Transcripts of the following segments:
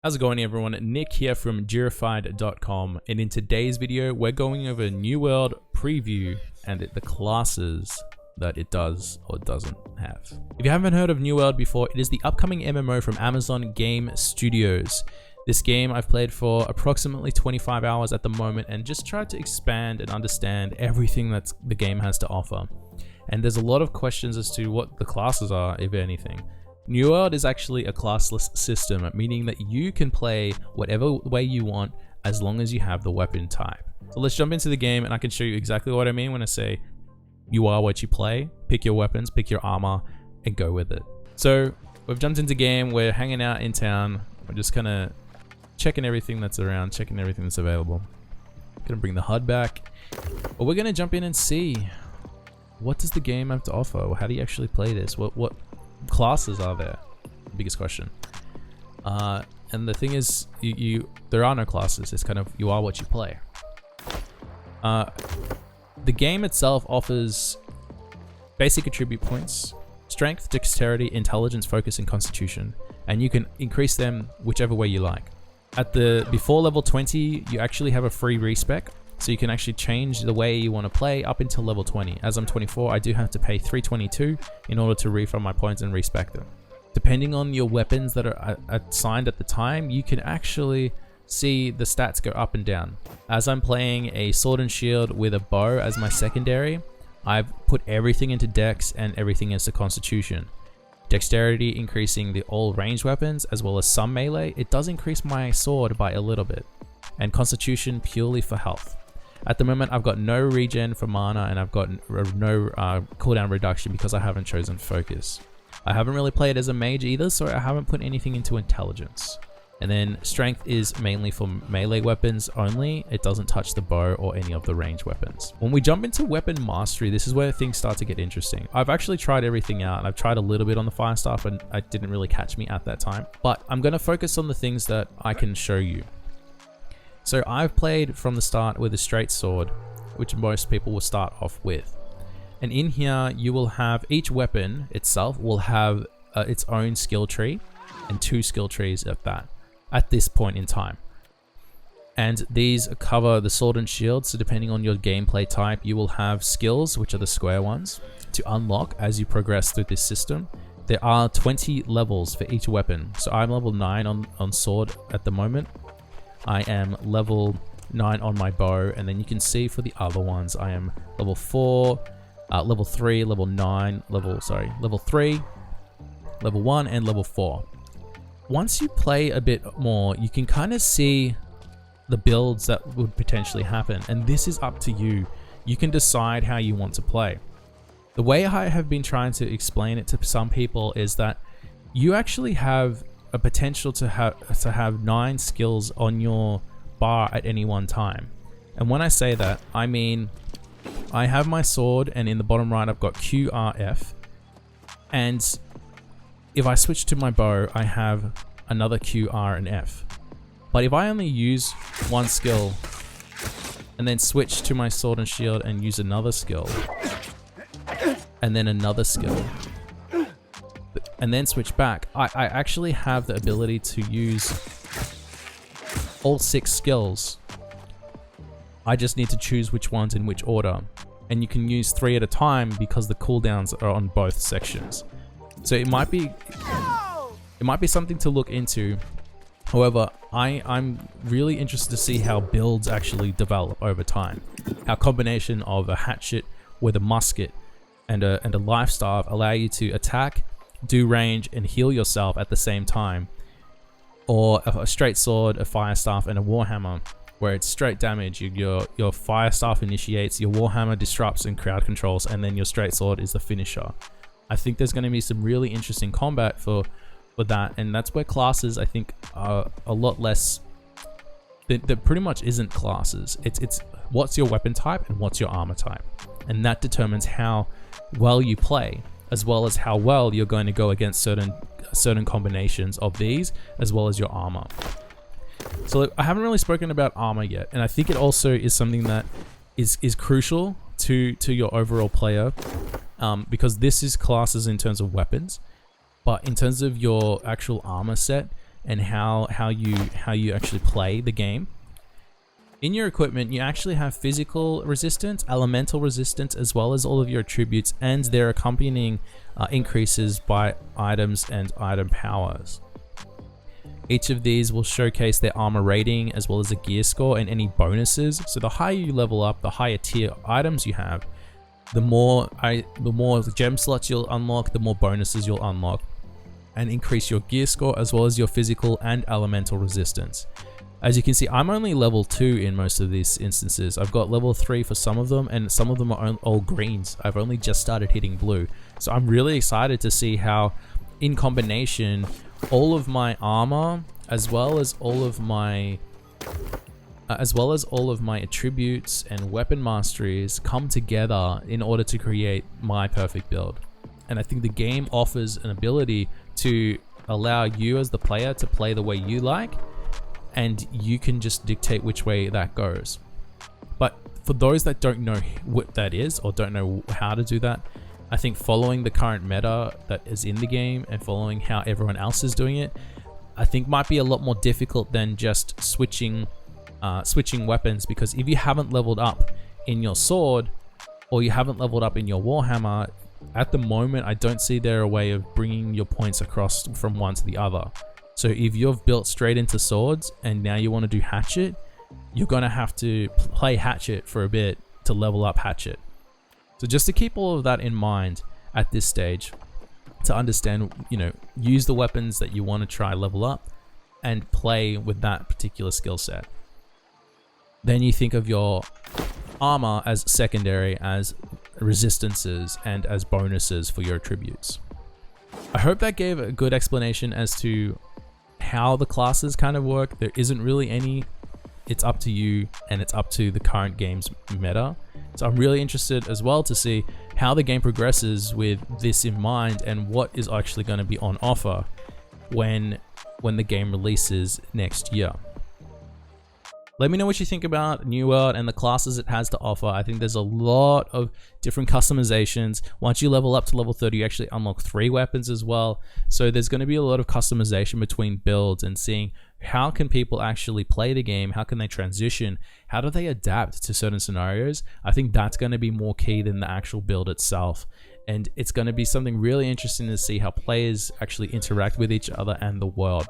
How's it going everyone? Nick here from Girified.com, and in today's video we're going over New World preview and the classes that it does or doesn't have. If you haven't heard of New World before, it is the upcoming MMO from Amazon Game Studios. This game I've played for approximately 25 hours at the moment and just tried to expand and understand everything that the game has to offer. And there's a lot of questions as to what the classes are, if anything. New World is actually a classless system, meaning that you can play whatever way you want as long as you have the weapon type. So let's jump into the game and I can show you exactly what I mean when I say you are what you play. Pick your weapons, pick your armor, and go with it. So we've jumped into game, we're hanging out in town, we're just kind of checking everything that's around, checking everything that's available. Gonna bring the HUD back, but we're gonna jump in and see what does the game have to offer. How do you actually play this? What classes are there? Biggest question. And the thing is, there are no classes. It's kind of you are what you play. The game itself offers basic attribute points: strength, dexterity, intelligence, focus, and constitution, and you can increase them whichever way you like. Before level 20, you actually have a free respec, so you can actually change the way you want to play up until level 20. As I'm 24, I do have to pay 322 in order to refund my points and respec them. Depending on your weapons that are assigned at the time, you can actually see the stats go up and down. As I'm playing a sword and shield with a bow as my secondary, I've put everything into dex and everything into constitution. Dexterity increasing the all ranged weapons as well as some melee. It does increase my sword by a little bit. And constitution purely for health. At the moment, I've got no regen for mana and I've got no cooldown reduction because I haven't chosen focus. I haven't really played as a mage either, so I haven't put anything into intelligence. And then strength is mainly for melee weapons only. It doesn't touch the bow or any of the ranged weapons. When we jump into weapon mastery, this is where things start to get interesting. I've actually tried everything out. I've tried a little bit on the fire staff and it didn't really catch me at that time. But I'm going to focus on the things that I can show you. So I've played from the start with a straight sword, which most people will start off with. And in here, you will have each weapon itself will have its own skill tree and 2 skill trees at that at this point in time. And these cover the sword and shield. So depending on your gameplay type, you will have skills, which are the square ones, to unlock as you progress through this system. There are 20 levels for each weapon. So I'm level 9 on sword at the moment. I am level 9 on my bow, and then you can see for the other ones I am level 4, level 3, level 9, level 3, level 1, and level 4. Once you play a bit more, you can kind of see the builds that would potentially happen, and this is up to you. You can decide how you want to play. The way I have been trying to explain it to some people is that you actually have a potential to have 9 skills on your bar at any one time. And when I say that, I mean I have my sword, and in the bottom right I've got Q, R, F, and if I switch to my bow I have another Q, R, and F. But if I only use one skill and then switch to my sword and shield and use another skill and then another skill and then switch back, I actually have the ability to use all 6 skills. I just need to choose which ones in which order, and you can use 3 at a time because the cooldowns are on both sections. So it might be something to look into. However, I'm really interested to see how builds actually develop over time. How combination of a hatchet with a musket and a life staff allow you to attack, do range, and heal yourself at the same time, or a straight sword, a fire staff, and a warhammer, where it's straight damage. Your fire staff initiates, your warhammer disrupts and crowd controls, and then your straight sword is the finisher. I think there's going to be some really interesting combat for that, and that's where classes I think are a lot less. There pretty much isn't classes. It's what's your weapon type and what's your armor type, and that determines how well you play, as well as how well you're going to go against certain combinations of these, as well as your armor. So look, I haven't really spoken about armor yet, and I think it also is something that is crucial to your overall player, because this is classes in terms of weapons, but in terms of your actual armor set, and how you actually play the game. In your equipment, you actually have physical resistance, elemental resistance, as well as all of your attributes and their accompanying increases by items and item powers. Each of these will showcase their armor rating as well as a gear score and any bonuses. So the higher you level up, the higher tier items you have, the more gem slots you'll unlock, the more bonuses you'll unlock, and increase your gear score as well as your physical and elemental resistance. As you can see, I'm only level 2 in most of these instances. I've got level 3 for some of them, and some of them are all greens. I've only just started hitting blue. So I'm really excited to see how, in combination, all of my armor, as well as all of my attributes and weapon masteries come together in order to create my perfect build. And I think the game offers an ability to allow you as the player to play the way you like, and you can just dictate which way that goes. But for those that don't know what that is or don't know how to do that, I think following the current meta that is in the game and following how everyone else is doing it, I think might be a lot more difficult than just switching weapons, because if you haven't leveled up in your sword or you haven't leveled up in your warhammer, at the moment I don't see there a way of bringing your points across from one to the other. So if you've built straight into swords and now you want to do hatchet, you're going to have to play hatchet for a bit to level up hatchet. So just to keep all of that in mind at this stage, to understand, use the weapons that you want to try level up and play with that particular skill set. Then you think of your armor as secondary, as resistances and as bonuses for your attributes. I hope that gave a good explanation as to how the classes kind of work. There isn't really any. It's up to you, and it's up to the current game's meta. So I'm really interested as well to see how the game progresses with this in mind, and what is actually going to be on offer when the game releases next year. Let me know what you think about New World and the classes it has to offer. I think there's a lot of different customizations. Once you level up to level 30, you actually unlock 3 weapons as well. So there's going to be a lot of customization between builds, and seeing how can people actually play the game, how can they transition, how do they adapt to certain scenarios. I think that's going to be more key than the actual build itself. And it's going to be something really interesting to see how players actually interact with each other and the world.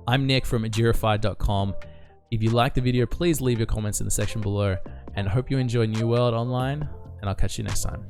I'm Nick from Agirified.com. If you liked the video, please leave your comments in the section below, and I hope you enjoy New World Online, and I'll catch you next time.